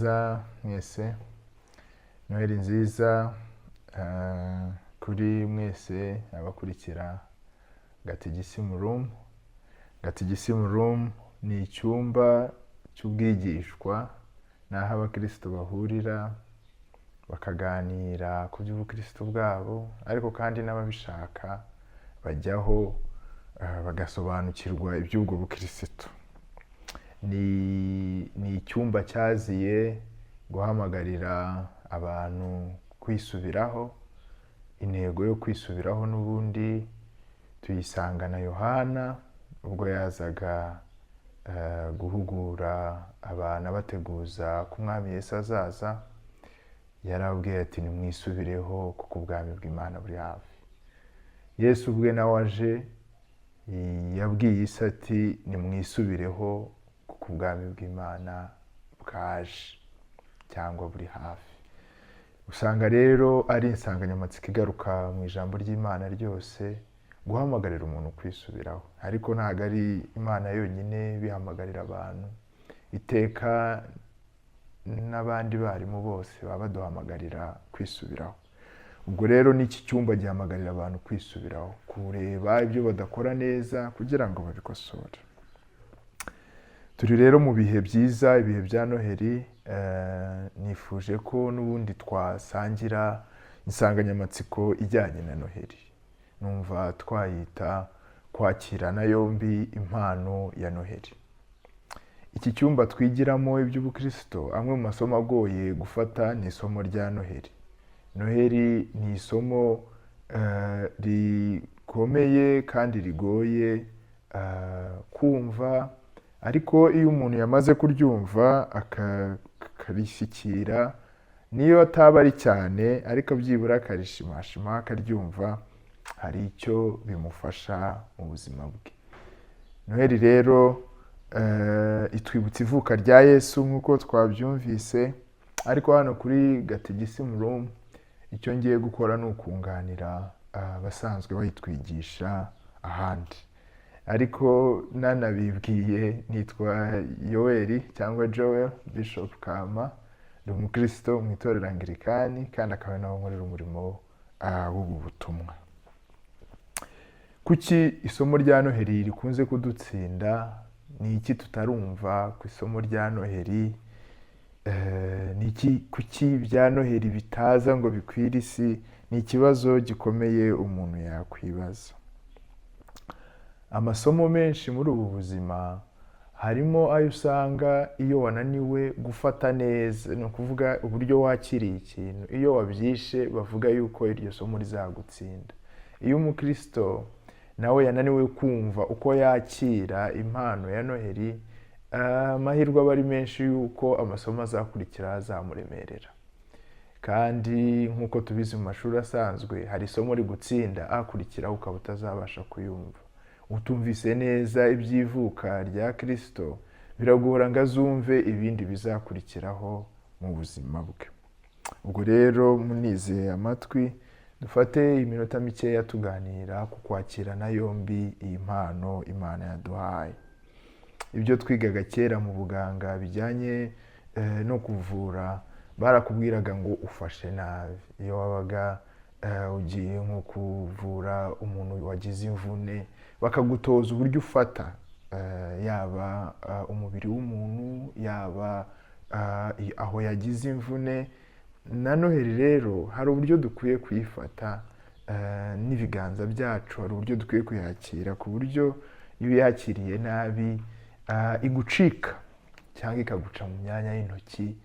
nziza mwese, Noheli nziza kuri mwese abakurikira Gatigisimu Room. Gatigisimu Room ni icyumba cy'ubwigishwa naho abakristo bahurira bakaganira ku by'ubukristo bwabo, ariko kandi n'ababishaka bajyaho bagasobanukirwa iby'ubwo bukristo. Ni icyumba cyaziye guhamagarira abantu kwisubiraho. Intego yo kwisubiraho n'ubundi tuyisanga na Yohana ubwo yazaga guhugura abana bateguza ku mwami Yesu azaza. Yarabwiye ati nimwisubireho kuko ubwami bw'Imana buri hafi. Yesu ubwe nawe aje yabwiye isi ati nimwisubireho kuko ubwami bw'Imana bwaje cyangwa buri hafi. Usanga rero ari insanganyamatsiko igaruka mu ijambo ry'Imana ryose, guhamagarira umuntu kwisubiraho. Ariko ntabwo ari Imana yonyine bihamagarira abantu, iteka n'abandi barimu bose baba baduhamagarira kwisubiraho. Ubwo rero n'iki cyumba gihamagarira abantu kwisubiraho, kureba ibyo badakora neza kugira ngo babikosore. Turi rero mu bihe byiza, ibihe bya Noheli. Nifuje ko n'ubundi twasangira insanganyamatsiko ijyanye na Noheli. Numva twayita kwakirana yombi impano ya Noheli. Iki cyumba twigiramo iby'ubukristo, amwe mu masomo agoye gufata ni isomo rya Noheli. Noheli ni isomo rikomeye kandi rigoye kumva, ariko iyo umuntu yamaze kuryumva akarishyikira, niyo ataba ari cyane ariko byibura akarishimashima akaryumva, hari icyo bimufasha mu buzima bwe. Noheli rero itwibutsa ivuka rya Yesu nk'uko twabyumvise, ariko hano kuri Gatigisimu Room icyo ngiye gukora ni ukunganira abasanzwe bayitwigisha ahandi. Ariko nanabibwiye, nitwa Yoeli cyangwa Joel Bishop Kama, ndi umukristo mu itorero Anglikani kandi akaba nawe nkorera umurimo w'ubu butumwa. Kuki isomo rya Noheli rikunze kudutsinda? Ni iki tutarumva ku isomo rya Noheli? Kuki bya Noheli bitaza ngo bikwire isi? Ni ikibazo gikomeye umuntu yakwibaza. Amasomo menshi muri ubu buzima harimo ayo usanga iyo wananiwe gufata neza, ni ukuvuga uburyo wakiriye ikintu, iyo wabyishe bavuga yuko iryo somo rizagutsinda. Iyo umukristo nawe yananiwe kumva uko yakira impano ya Noheli, amahirwe aba ari menshi yuko amasomo azakurikira azamuremerera. Kandi nk'uko tubizi mu mashuri asanzwe, hari isomo rigutsinda akurikiraho ukaba utazabasha kuyumva. Utumvise neza iby'ivuka rya Kristo, biragora ngo azumve ibindi bizakurikiraho mu buzima bwe. Ubwo rero munizeye amatwi, dufate iminota mikeya tuganira ku kwakirana yombi iyi mpano Imana yaduhaye. Ibyo twigaga kera mu buganga bijyanye no kuvura, barakubwiraga ngo ufashe nabi. Iyo wabaga ugiye nko kuvura umuntu wagize imvune, bakagutoza uburyo ufata yaba umubiri w'umuntu, yaba aho yagize imvune. Na Noheli rero hari uburyo dukwiye kuyifata n'ibiganza byacu, hari uburyo dukwiye kuyakira, ku buryo iyo yakiriye nabi igucika cyangwa ikaguca mu myanya y'intoki,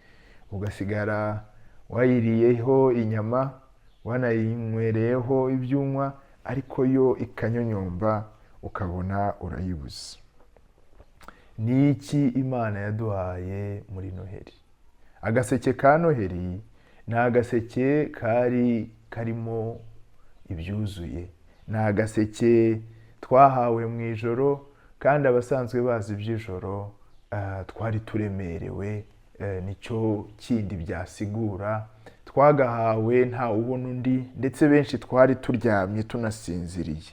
ugasigara wayiriyeho inyama, wanayinywereyeho ibyunywa, ariko yo ikanyonyomba ukabona urayibuze. Ni iki Imana yaduhaye muri Noheli? Agaseke ka Noheli ni agaseke karimo ibyuzuye. Ni agaseke twahawe mu ijoro, kandi abasanzwe bazi iby'ijoro twari turemerewe, nicyo kindi byasigura. Twagahawe nta ubona undi, ndetse benshi twari turyamye tunasinziriye.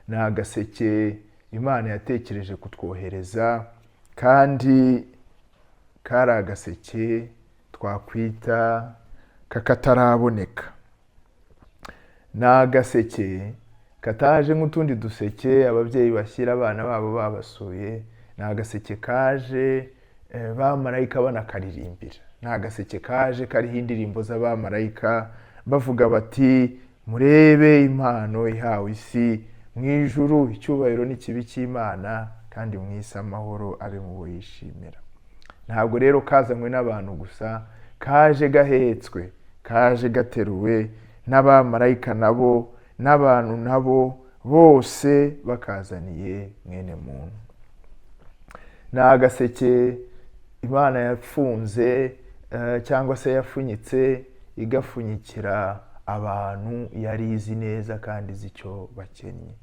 Ni agaseke Imana yatekereje kutwohereza, kandi kari agaseke twakwita k'akataraboneka. Ni agaseke kataje nk'utundi duseke ababyeyi bashyira abana babo babasuye. Ni agaseke kaje bamarayika banakaririmbira. Ni agaseke kaje kariho indirimbo z'abamarayika bavuga bati murebe impano ihawe isi, mu ijuru icyubahiro n'ikibi cy'Imana, kandi mu isi amahoro abe mu bo yishimira. Ntabwo rero kazanywe n'abantu gusa, kaje gahetswe, kaje gateruwe n'abamarayika nabo n'abantu nabo bose bakazaniye mwene muntu. Ni agaseke Imana yafunze cyangwa se yapfunyitse igapfunyikira abantu yari izi neza kandi izi icyo bakennye.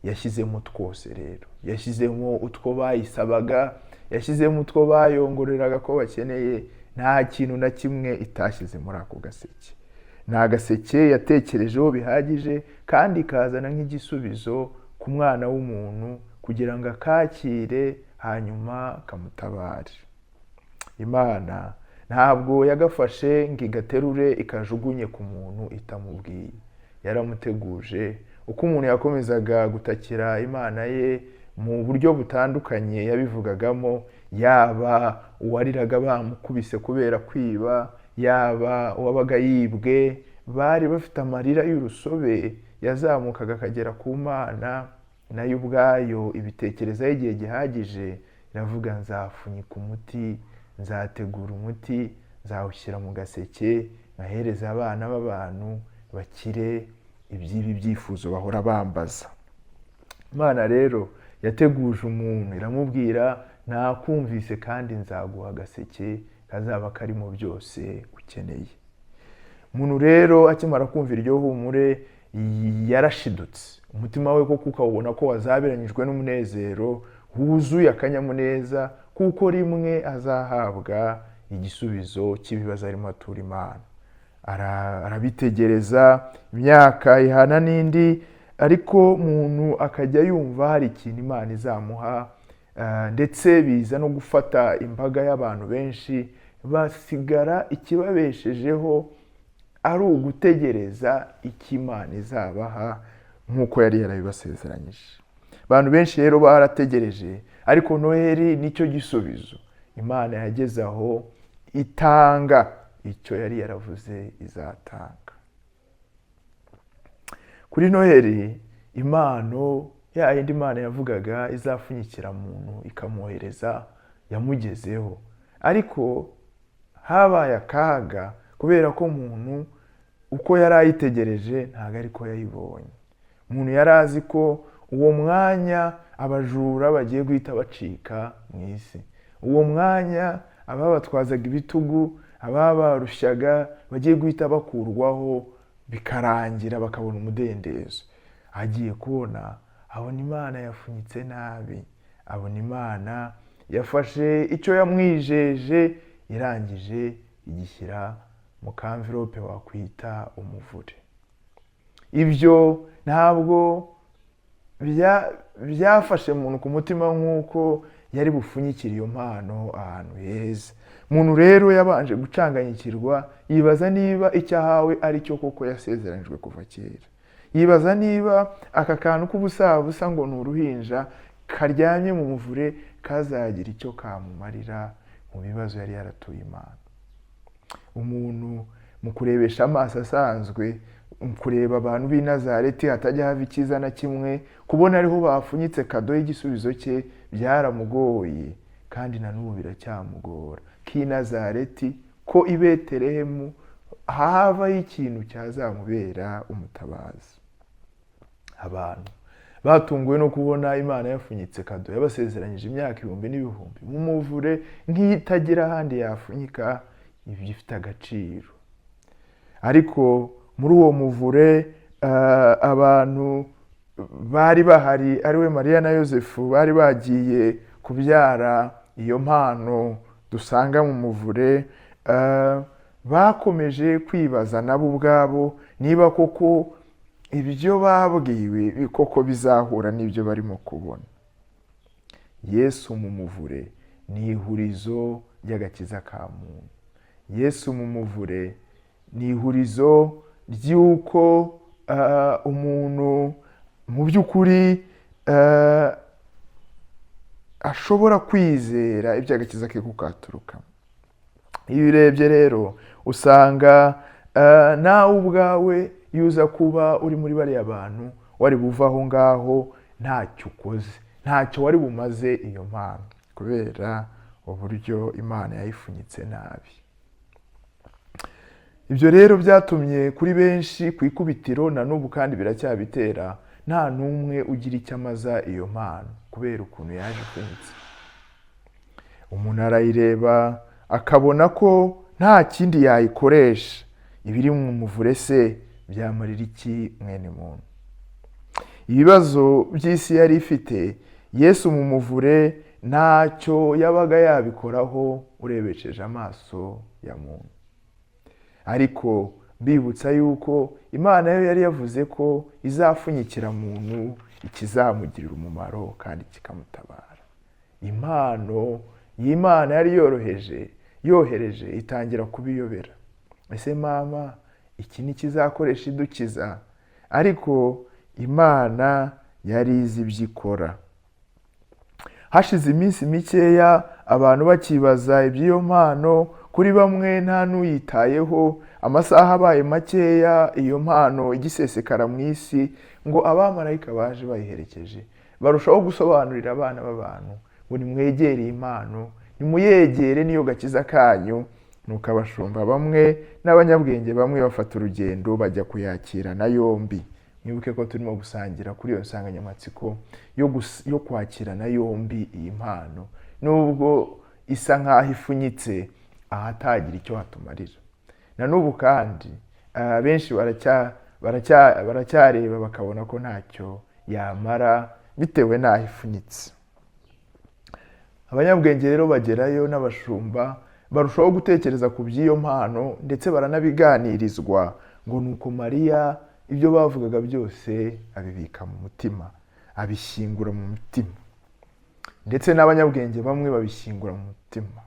Yashyizemo twose rero, yashyizemo utwo bayisabaga, yashyizemo utwo bayongoreraga ko bakeneye. Nta kintu na kimwe itashyize muri ako gaseke. Ni agaseke yatekerejeho bihagije kandi kazana nk'igisubizo ku mwana w'umuntu kugira ngo akakire hanyuma kamutabare. Imana ntabwo yagafashe ngo igaterure ikajugunye ku muntu itamubwiye. Yaramuteguje. Uko umuntu yakomezaga gutakira Imana ye mu buryo butandukanye yabivugagamo, yaba uwariraga bamukubise kubera kwiba, yaba uwabaga yibwe, bari bafite amarira y'urusobe yazamukaga akagera ku Mana. Nayo ubwayo ibitekerezaho igihe gihagije, iravuga nzapfunyika umuti, nzategura umuti, nzawushyira mu gaseke, nkahereza abana b'abantu bakire iby'ibi byifuzo bahora bambaza. Imana rero yateguje umuntu, iramubwira nakumvise kandi nzaguha agaseke kazaba karimo byose ukeneye. Umuntu rero akimara kumva iryo humure yarashidutse. Umutima we koko ukawubona ko wazabiranyijwe n'umunezero, wuzuye akanyamuneza, kuko rimwe azahabwa igisubizo cy'ibibazo arimo atura Imana. Arabitegereza, imyaka ihana n'indi, ariko umuntu akajya yumva hari ikintu Imana izamuha, ndetse biza no gufata imbaga y'abantu benshi, basigara ikibabeshejeho ari ugutegereza icyo Imana izabaha nk'uko yari yarabibasezeranyije. Abantu benshi rero barategereje, ariko Noheli nicyo gisubizo. Imana yageze aho itanga icyo yari yaravuze izatanga. Kuri Noheli impano ya yindi Imana yavugaga izapfunyikira muntu ikamwohereza yamugezeho, ariko habaye akaga kubera ko umuntu uko yari ayitegereje ntabwo ariko yayibonye. Umuntu yari azi ko uwo mwanya abajura bagiye guhita bacika mu isi. Uwo mwanya ababatwazaga ibitugu, ababarushaga bagiye guhita bakurwaho, bikarangira bakabona umudendezo. Agiye kubona abona Imana yapfunyitse nabi, abona Imana yafashe icyo yamwijeje irangije igishyira mu kamvirope wakwita umuvure. Ibyo ntabwo byafashe umuntu ku mutima nk'uko yari bupfunyikira iyo mpano ahantu heza. Umuntu rero yabanje gucanganyikirwa, yibaza niba icyo ahawe ari cyo koko yasezeranijwe kuva kera. Yibaza niba aka kantu k'ubusabusa ngo ni uruhinja karyamye mu muvure kazagira icyo kamumarira mu bibazo yari yaratuye Imana. Umuntu mu kurebesha amaso asanzwe, kureba abantu b'i Nazareti hatajya hava icyiza na kimwe, kubona ariho bapfunyitse kado y'igisubizo cye byaramugoye, kandi na n'ubu biracyamugora. K'i Nazareti ko i Betelehemu havaho ikintu cyazamubera umutabazi. Abantu batunguwe no kubona Imana yapfunyitse kado yabasezeranyije imyaka ibihumbi n'ibihumbi mu muvure nk'itagira ahandi yapfunyika ibifite agaciro. Ariko muri uwo muvure abantu bari bahari, ariwe Mariya na Yosefu, bari bagiye kubyara iyo mpano dusanga mu muvure, bakomeje kwibaza nabo ubwabo niba koko ibyo babwiwe koko bizahura n'ibyo barimo kubona. Yesu mu muvure ni ihurizo ry'agakiza ka muntu. Yesu mu muvure ni ihurizo ry'uko umuntu mu by'ukuri ashobora kwizera ibyo agakiza ke kukaturuka. Iyo urebye rero usanga nawe ubwawe yuza kuba uri muri bariya bantu wari buva aho ngaho ntacyo ukoze, ntacyo wari bumaze iyo mpano, kubera uburyo Imana yayifunyitse nabi. Ibyo rero byatumye kuri benshi ku ikubitiro, na n'ubu kandi biracyabitera, nta n'umwe ugira icyo amaza iyo mpano kubera ukuntu yaje ifunyitse. Umuntu arayireba akabona ko nta kindi yayikoresha, ibiri mu muvure se byamarira iki mwene muntu? Ibibazo by'isi yari ifite, Yesu mu muvure ntacyo yabaga yabikoraho urebesheje amaso ya muntu. Ariko bibutsa yuko Imana yo yari yavuze ko izapfunyikira muntu ikizamugirira umumaro kandi kikamutabara. Impano y'Imana yari yohereje itangira kubiyobera. Ese mama, iki ni kizakoresha idukiza? Ariko Imana yari izi ibyo ikora. Hashize iminsi mikeya abantu bakibaza iby'iyo mpano, kuri bamwe nta n'uyitayeho. Amasaha abaye makeya iyo mpano igisesekara mu isi, ngo abamarayika baje bayiherekeje barushaho gusobanurira abana b'abantu ngo nimwegere impano, nimuyegere niyo gakiza kanyu. Nuko abashumba bamwe n'abanyabwenge bamwe bafata urugendo bajya kuyakirana yombi. Mwibuke ko turimo gusangira kuri iyo nsanganyamatsiko yo kwakirana yombi iyi mpano, nubwo isa nk'aho ifunyitse ahatagira icyo hatumarira. Na n'ubu kandi benshi baracyareba bakabona ko ntacyo yamara bitewe n'aho ifunyitse. Abanyabwenge rero bagerayo n'abashumba barushaho gutekereza ku by'iyo mpano, ndetse baranabiganirizwa ngo nuko Mariya ibyo bavugaga byose abibika mu mutima, abishyingura mu mutima, ndetse n'abanyabwenge bamwe babishyingura mu mutima.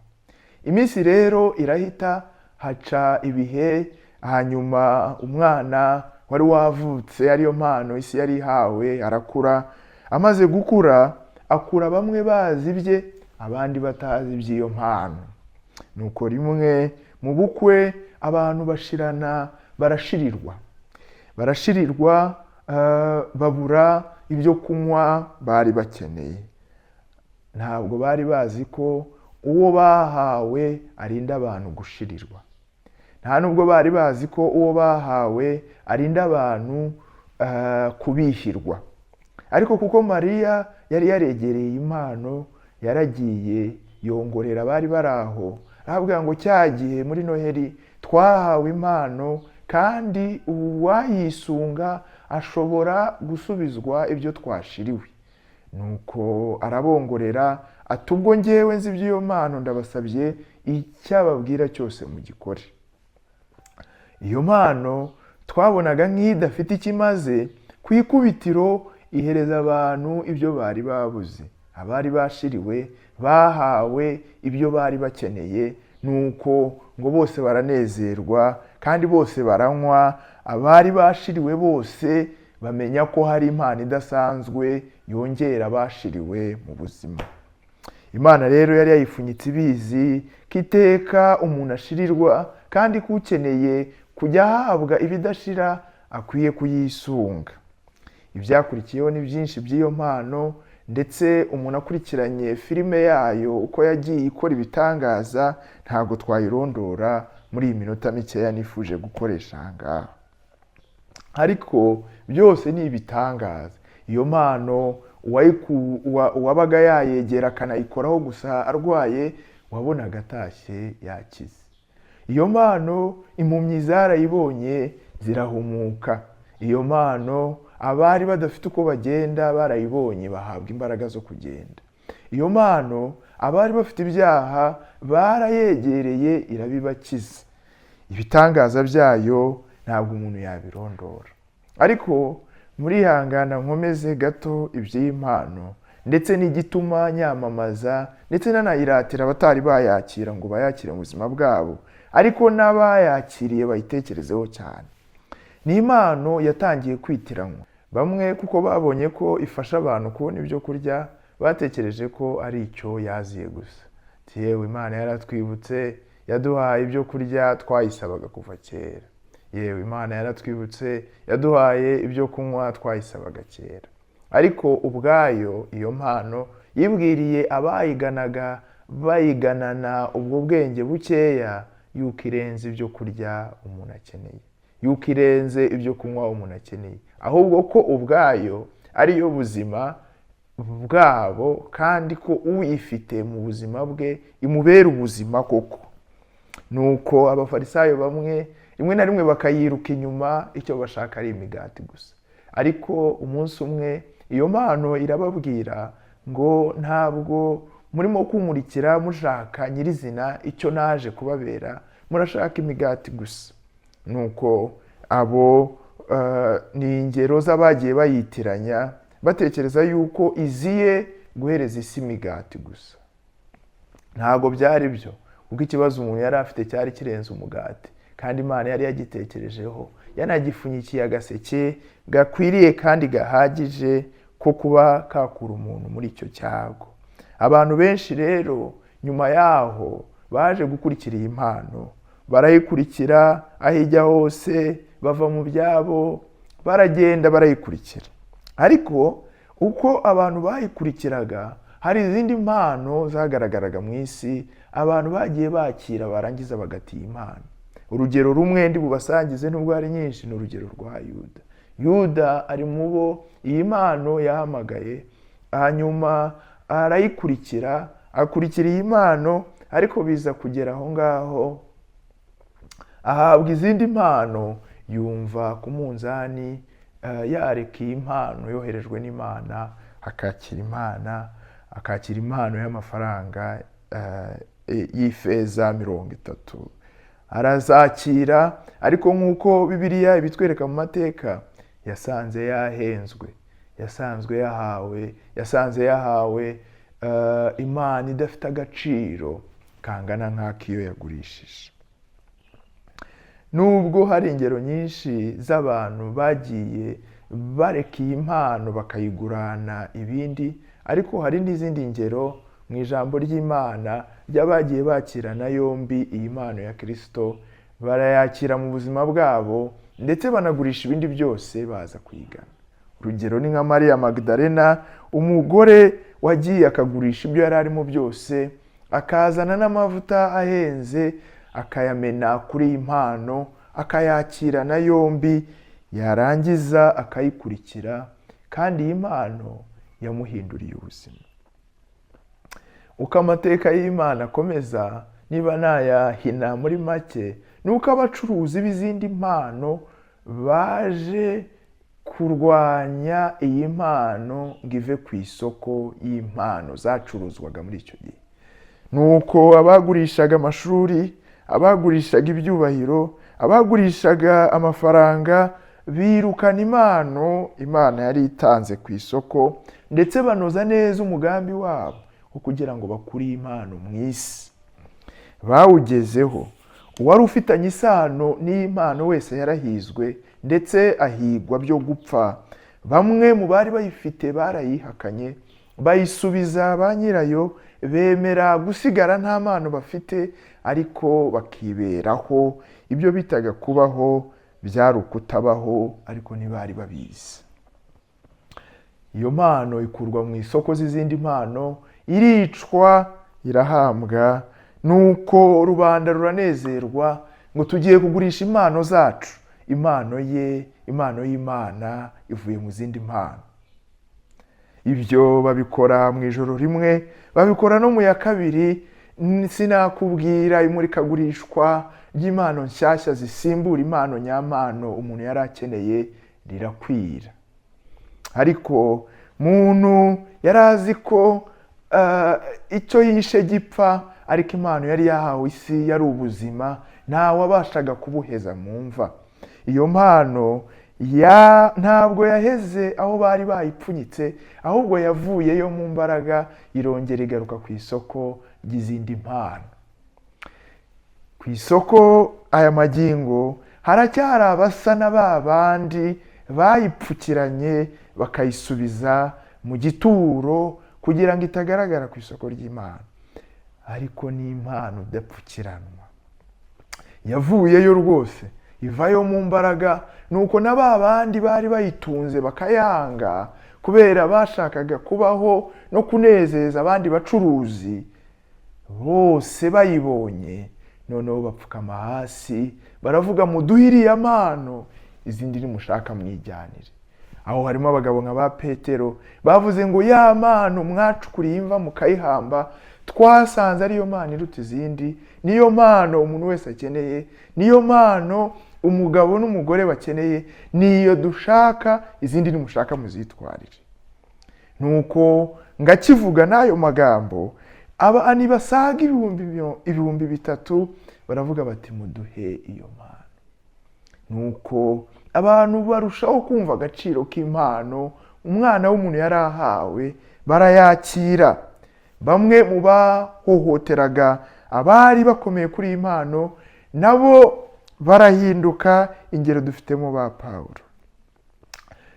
Iminsi rero irahita, haca ibihe, hanyuma umwana wari wavutse ariyo mpano isi yari ihawe arakura. Amaze gukura akura bamwe bazi ibye abandi batazi iby'iyo mpano. Nuko rimwe mu bukwe abantu barashirirwa, babura ibyo kunywa bari bakeneye. Ntabwo bari bazi ko uwo bahawe arinda abantu gushirirwa. Nta nubwo bari bazi ko uwo bahawe arinda abantu kubihirwa. Ariko kuko Mariya yari yaregereye impano, yaragiye yongorera abari baraho, aravuga ngo cya gihe muri Noheli twahawe impano, kandi uwayisunga ashobora gusubizwa ibyo twashiriwe. Nuko arabongorera ati ubwo njyewe nzi iby'iyo mpano, ndabasabye icyababwira cyose mugikore. Iyo mpano twabonaga nk'idafite ikimaze, ku ikubitiro ihereza abantu ibyo bari babuze. Abari bashiriwe bahawe ibyo bari bakeneye, nuko ngo bose baranezerwa kandi bose baranywa. Abari bashiriwe bose bamenya ko hari impano idasanzwe yongera abashiriwe mu buzima. Imana rero yari yayifunyitse ibizi ko iteka umuntu ashirirwa, kandi ko ukeneye kujya ahabwa ibidashira akwiye kuyisunga. Ibyakurikiyeho ni byinshi by'iyo mpano, ndetse umuntu akurikiranye filime yayo uko yagiye ikora ibitangaza ntabwo twayirondora muri iyi minota mikeya nifuje gukoresha aha ngaha. Ariko byose ni ibitangaza. Iyo mpano uwabaga yayegera akanayikoraho gusa arwaye, wabonaga atashye yakize. Iyo mpano impumyi zarayibonye zirahumuka. Iyo mpano abari badafite uko bagenda barayibonye bahabwa imbaraga zo kugenda. Iyo mpano abari bafite ibyaha barayegereye irabibakiza. Ibitangaza byayo ntabwo umuntu yabirondora. Ariko murihangana nkomeze gato iby'iyi mpano, ndetse n'igituma nyamamaza ndetse nanayiratira abatari bayakira ngo bayakire mu buzima bwabo. ariko n'abayakiriye bayitekerezeho cyane. Ni impano yatangiye kwitiranwa. Bamwe kuko babonye ko ifasha abantu kubona ibyo kurya, batekereje ko ari icyo yaziye gusa. Yewe Imana yaratwibutse, yaduhaye ibyo kurya twayisabaga kuva kera. Yewe Imana yaratwibutse, yaduhaye ibyo kunywa twayisabaga kera. Ariko ubwayo iyo mpano yibwiriye abayiganaga bayiganana ubwo bwenge bukeya, yuko irenze ibyo kurya umuntu akeneye, yuko irenze ibyo kunywa umuntu akeneye, ahubwo ko ubwayo ariyo buzima bwabo, kandi ko uyifite mu buzima bwe imubera ubuzima koko. Nuko abafarisayo bamwe rimwe na rimwe bakayiruka inyuma, icyo bashaka ari imigati gusa. Ariko umunsi umwe iyo mpano irababwira ngo ntabwo murimo kumurikira mushaka nyirizina icyo naje kubabera, murashaka imigati gusa. Nuko abo ni ingero z'abagiye bayitiranya, batekereza yuko iziye guhereza isi imigati gusa. Ntabwo byari byo, kuko ikibazo umuntu yari afite cyari kirenze umugati, kandi Imana yari yagitekerejeho, yanagipfunyikiye agaseke gakwiriye kandi gahagije ko kuba kakura umuntu muri icyo cyago. Abantu benshi rero nyuma yaho baje gukurikira iyi mpano, barayikurikira aho ijya hose, bava mu byabo baragenda barayikurikira. Ariko uko abantu bayikurikiraga, hari izindi mpano zagaragaraga mu isi abantu bagiye bakira barangiza bagatinya Imana. Urugero rumwe ndi bubasangize nubwo ari nyinshi, ni urugero rwa Yuda. Yuda ari mu bo iyi mpano yahamagaye, hanyuma arayikurikira, akurikira iyi mpano, ariko biza kugera aho ngaho ahabwa izindi mpano, yumva ku munzani yareka iyi mpano yoherejwe n'Imana, akakira impano y'amafaranga y'ifeza 30. Arazakira, ariko nk'uko Bibiliya ibitwereka mu mateka, yasanze yahenzwe, yasanze yahawe Imana idafite agaciro kangana nk'ak'iyo yagurishije. Nubwo hari ingero nyinshi z'abantu bagiye bareka iyi mpano bakayigurana ibindi, ariko hari n'izindi ngero mu ijambo ry'Imana ry'abagiye bakirana yombi iyi mpano ya Kristo, barayakira mu buzima bwabo ndetse banagurisha ibindi byose baza kuyigana. Urugero ni nka Mariya Magdalena, umugore wagiye akagurisha ibyo yari arimo byose, akazana n'amavuta ahenze akayamena kuri iyi mpano, akayakirana yombi, yarangiza akayikurikira, kandi iyi mpano yamuhinduriye ubuzima. Uko amateka y'Imana akomeza, niba nayahina muri make, nuko abacuruzi b'izindi mpano baje kurwanya iyi mpano ngo ive ku isoko y'impano zacuruzwaga muri icyo gihe. Nuko abagurishaga amashuri, abagurishaga ibyubahiro, abagurishaga amafaranga, birukana impano Imana yari itanze ku isoko, ndetse banoza neza umugambi wabo wo kugira ngo bakure impano mu isi. Bawugezeho, uwari ufitanye isano n'impano wese yarahizwe, ndetse ahigwa byo gupfa. Bamwe mu bari bayifite barayihakanye, bayisubiza ba nyirayo, bemera gusigara nta mpano bafite, ariko bakiberaho. Ibyo bitaga kubaho byari ukutabaho, ariko ntibari babizi. Iyo mpano ikurwa mu isoko z'izindi mpano, iricwa, irahambwa. Nuko rubanda ruranezerwa ngo tugiye kugurisha impano zacu. Impano y'Imana ivuye mu zindi mpano. Ibyo babikora mu ijoro rimwe, babikora no mu ya kabiri. Sinakubwira imurikagurishwa ry'impano nshyashya zisimbura impano nyampano umuntu yari akeneye rirakwira. Ariko muntu yari azi ko icyo yishe gipfa, ariko impano yari yahawe isi yari ubuzima, nta wabashaga kubuheza mu mva. Iyo mpano ntabwo yaheze aho bari bayipfunyitse, ahubwo yavuyeyo mu mbaraga, irongera igaruka ku isoko ry'izindi mpano. ku isoko aya magingo haracyari abasa na ba bandi bayipfukiranye bakayisubiza mu gituro kugira ngo itagaragara ku isoko ry'Imana. Ariko ni impano idapfukiranwa, yavuyeyo rwose, ivayo mu mbaraga. Nuko na ba bandi bari bayitunze bakayanga kubera bashakaga kubaho no kunezeza abandi bacuruzi, bose bayibonye noneho bapfukama hasi baravuga muduhe iriya mpano, izindi nimushaka mwijyanire. Aho harimo abagabo nka ba Petero bavuze ngo ya mpano mwacukuriye imva mukayihamba twasanze ariyo mpano iruta izindi, niyo mpano umuntu wese akeneye, niyo mpano umugabo n'umugore bakeneye, niyo dushaka, izindi nimushaka muzitwarire. Nuko ngakivuga n'ayo magambo abantu basaga ibihumbi 3 baravuga bati muduhe iyo mpano. Nuko abantu barushaho kumva agaciro k'impano umwana w'umuntu yari ahawe, barayakira. Bamwe mu bahohoteraga abari bakomeye kuri iyi mpano nabo barahinduka. Ingero dufitemo ba Pawulo.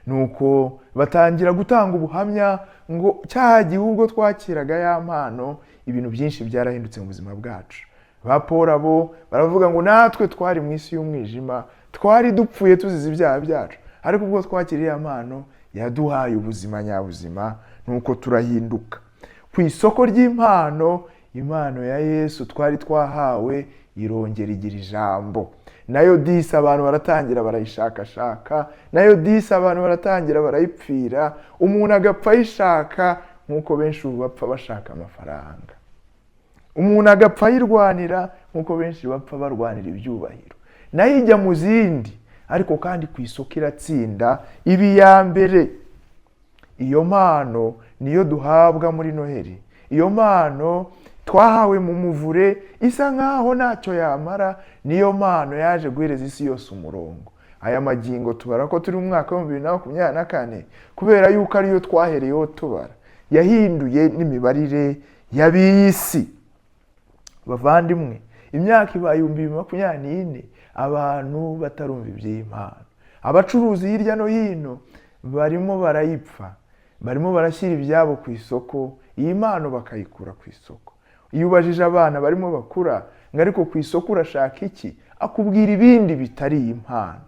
Nuko batangira gutanga ubuhamya ngo cya gihugu twakiraga ya mpano ibintu byinshi byarahindutse mu buzima bwacu. Ba Pawulo abo baravuga ngo natwe twari mu isi y'umwijima, twari dupfuye tuzize ibyaha byacu, ariko ubwo twakiriye ya mpano yaduhaye ubuzima nyabuzima, nuko turahinduka. Ku isoko ry'impano, impano ya Yesu twari twahawe irongera igira ijambo. Nayo disi abantu baratangira barayishakashaka, nayo disi abantu baratangira barayipfira, umuntu agapfa ayishaka nk'uko benshi ubu bapfa bashaka amafaranga. Umuntu agapfa ayirwanira nk'uko benshi bapfa barwanira ibyubahiro. Nayo ijya mu zindi, ariko kandi ku isoko iratsinda ibi ya mbere. Iyo mpano niyo duhabwa muri Noheli. Iyo mpano twahawe mu muvure isa nkaho ntacyo yamara, niyo mpano yaje guhereza isi yose umurongo. Aya magingo tubara ko turi mu mwaka wa 2024 kubera yuko ariyo twahereyeho tubara, yahinduye n'imibarire y'ab'isi. Bavandimwe, imyaka ibaye 2024 abantu batarumva iby'impano. Abacuruzi hirya no hino barimo barayipfa, barimo barashyira ibyabo ku isoko, iyi mpano bakayikura ku isoko. Iyo ubajije abana barimo bakura ngo ariko ku isoko urashaka iki, akubwira ibindi bitari iyi mpano.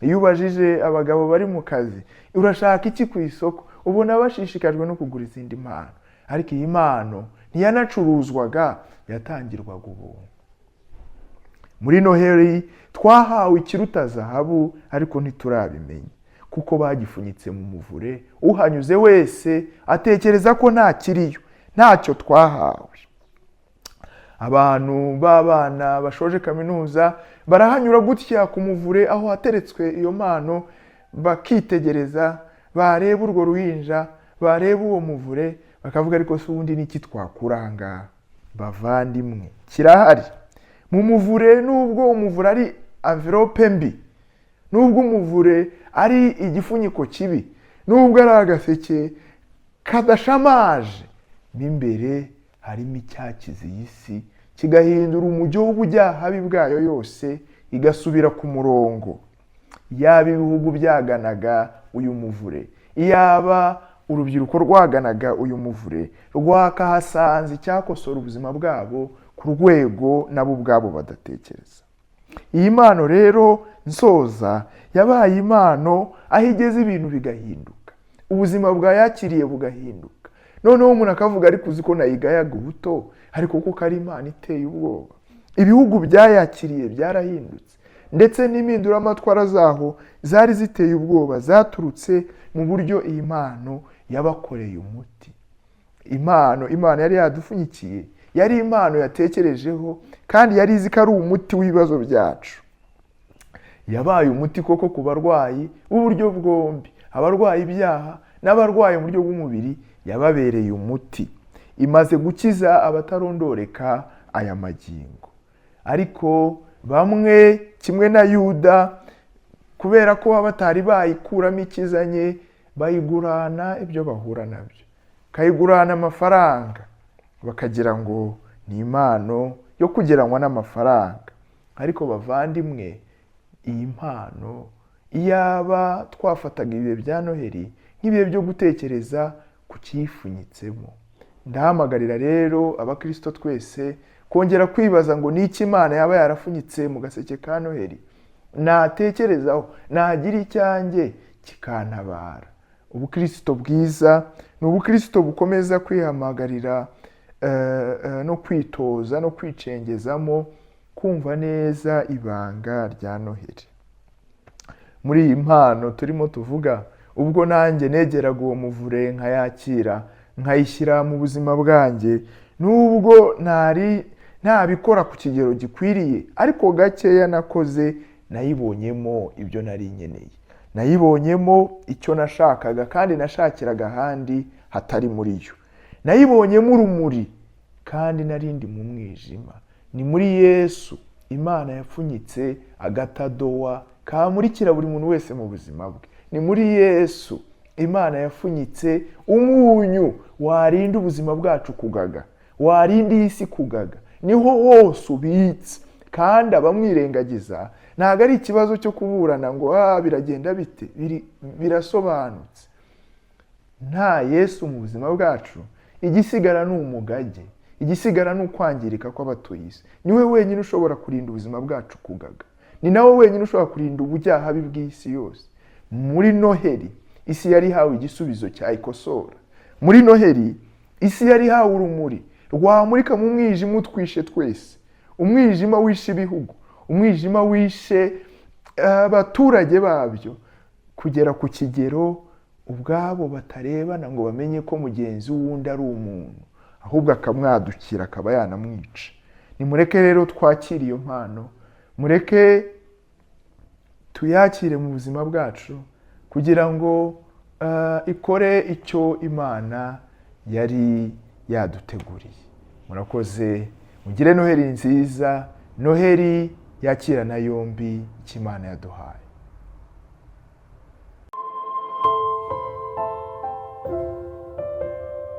Iyo ubajije abagabo bari mu kazi urashaka iki ku isoko, ubona bashishikajwe no kugura izindi mpano. Ariko iyi mpano ntiyanacuruzwaga, yatangirwaga ubuntu. Muri Noheli twahawe ikiruta zahabu, ariko ntiturabimenya kuko bagifunyitse mu muvure. Uhanyuze wese atekereza ko nta kiriyo, ntacyo twahawe. Abantu b'abana bashoje kaminuza barahanyura gutya ku muvure aho hateretswe iyo mpano, bakitegereza, bareba urwo ruhinja, bareba uwo muvure, bakavuga ariko se ubundi niki twakuranga? Bavandimwe, kirahari mu muvure. Nubwo umuvure ari envelope mbi, nubwo umuvure ari igifunyiko kibi, nubwo ari agaseke kadashamaje, n'imbere harimo icyakize iyi si, kigahindura umujyo w'ubujyahabi bwayo yose, igasubira ku murongo. Yaba ibihugu byaganaga uyu muvure, iyaba urubyiruko rwaganaga uyu muvure, rwakahasanze icyakosora ubuzima bwabo ku rwego nabo ubwabo badatekereza. Iyi mpano rero nsoza yabaye impano aho igeze ibintu bigahinduka, ubuzima bwayakiriye bugahinduka. Noneho umuntu akavuga ariko uzi ko nayigayaga ubuto, ariko kuko ari impano iteye ubwoba. Ibihugu byayakiriye byarahindutse, ndetse n'impinduramatwara zaho zari ziteye ubwoba, zaturutse mu buryo iyi mpano yabakoreye umuti. Impano Imana yari yadupfunyikiye yari impano yatekerejeho, kandi yari izi ko ari umuti w'ibibazo byacu. Yabaye umuti koko ku barwayi b'uburyo bwombi, abarwaye ibyaha n'abarwaye mu buryo bw'umubiri, yababereye umuti. Imaze gukiza abatarondoreka aya magingo. Ariko bamwe kimwe na Yuda, kubera ko batari bayikuramo ikizanye, bayigurana ibyo bahura nabyo, kayigurana amafaranga, bakagira ngo ni impano yo kugeranwa n'amafaranga. ariko bavandimwe, iyi mpano iyaba twafataga ibihe bya Noheli nk'ibihe byo gutekereza ku cyipfunyitsemo. Ndahamagarira rero abakristo twese kongera kwibaza ngo ni iki Imana yaba yarapfunyitse mu gaseke ka Noheli natekerezaho, nagira icyanjye kikantabara. Ubukristo bwiza ni ubukristo bukomeza kwihamagarira no kwitoza no kwicengezamo kumva neza ibanga rya Noheli. Muri iyi mpano turimo tuvuga, ubwo nanjye negeraga uwo muvure nkayakira nkayishyira mu buzima bwanjye, nubwo ntabikora ku kigero gikwiriye, ariko gakeya nakoze nayibonyemo ibyo nari nkeneye, nayibonyemo icyo nashakaga kandi nashakiraga ahandi hatari muri yo, nayibonyemo urumuri kandi narindi mu mwijima. Ni muri Yesu Imana yapfunyitse agatadowa kamurikira buri muntu wese mu buzima bwe. Ni muri Yesu Imana yapfunyitse umunyu warinda ubuzima bwacu kugaga, warinda isi kugaga. Niho hose ubitse, kandi abamwirengagiza ntabwo ari ikibazo cyo kuburana ngo biragenda bite, birasobanutse. Nta Yesu mu buzima bwacu, igisigara ni umugage, igisigara ni ukwangirika kw'abatuye isi. Niwe wenyine ushobora kurinda ubuzima bwacu kugaga, ni nawe wenyine ushobora kurinda ubujyahabi bw'isi yose. Muri Noheli isi yari hawe igisubizo cyayikosora. Muri Noheli isi yari hawe urumuri rwamurika mu mwijima utwishe twese, umwijima wishe ibihugu, umwijima wishe abaturage babyo, kugera ku kigero ubwabo batarebana ngo bamenye ko mugenzi wundi ari umuntu, ahubwo akamwadukira akaba yanamwica. Nimureke rero twakire iyo mpano, mureke tuyakire mu buzima bwacu kugira ngo ikore icyo Imana yari yaduteguriye. Murakoze, mugire Noheli nziza, Noheli yakirana yombi icyo Imana yaduhaye.